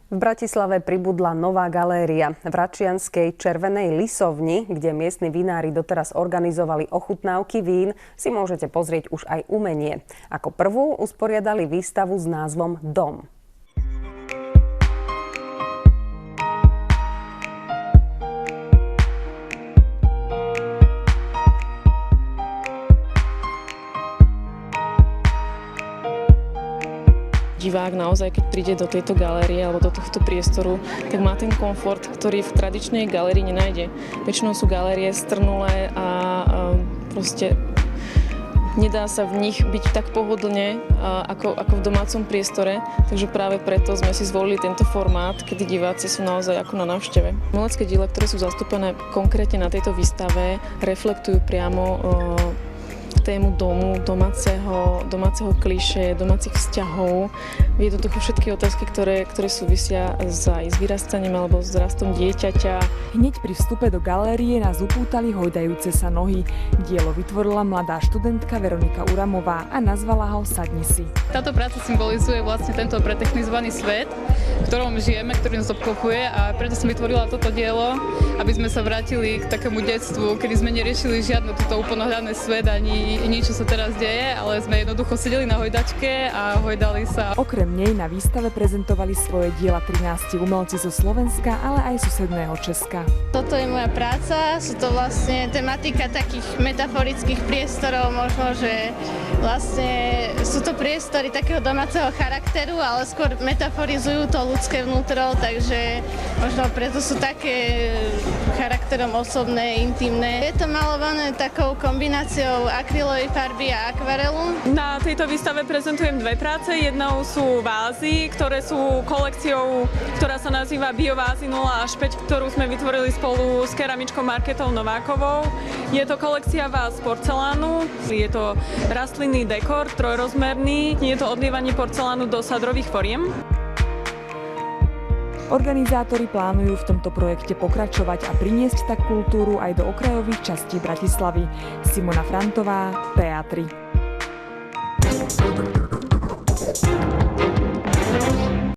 V Bratislave pribudla nová galéria. V Račianskej Červenej lisovni, kde miestni vinári doteraz organizovali ochutnávky vín, si môžete pozrieť už aj umenie. Ako prvú usporiadali výstavu s názvom Dom. Divák naozaj, keď príde do tejto galérie alebo do tohto priestoru, tak má ten komfort, ktorý v tradičnej galérii nenájde. Väčšinou sú galérie strnulé a proste nedá sa v nich byť tak pohodlne ako v domácom priestore, takže práve preto sme si zvolili tento formát, kedy diváci sú naozaj ako na návšteve. Umelecké diela, ktoré sú zastúpené konkrétne na tejto výstave, reflektujú priamo tému domu, domáceho klišé, domácich vzťahov. Jednoducho všetky otázky, ktoré súvisia aj s vyrastaním alebo s rastom dieťaťa. Hneď pri vstupe do galérie nás upútali hojdajúce sa nohy. Dielo vytvorila mladá študentka Veronika Uramová a nazvala ho Sadni si. Táto práca symbolizuje vlastne tento pretechnizovaný svet, v ktorom žijeme, ktorý nás obklopuje, a preto som vytvorila toto dielo, aby sme sa vrátili k takému detstvu, kedy sme neriešili žiadne toto uponáhľané svet ani nič, čo sa teraz deje, ale sme jednoducho sedeli na hojdačke a hojdali sa. Okrem nej na výstave prezentovali svoje diela 13 umelci zo Slovenska, ale aj susedného Česka. Toto je moja práca, sú to vlastne tematika takých metaforických priestorov, možno, že vlastne sú to priestory takého domáceho charakteru, ale skôr metaforizujú to ľudské vnútro, takže možno preto sú také charakterom osobné, intimné. Je to malované takou kombináciou akrylovej farby a akvarelu. Na tejto výstave prezentujem dve práce. Jednou sú vázy, ktoré sú kolekciou, ktorá sa nazýva Biovázy 0 až 5, ktorú sme vytvorili spolu s keramičkou Marketou Novákovou. Je to kolekcia váz z porcelánu, je to rastlinný dekor, trojrozmerný, je to odlievanie porcelánu do sadrových foriem. Organizátori plánujú v tomto projekte pokračovať a priniesť tak kultúru aj do okrajových častí Bratislavy. Simona Frantová, TA3.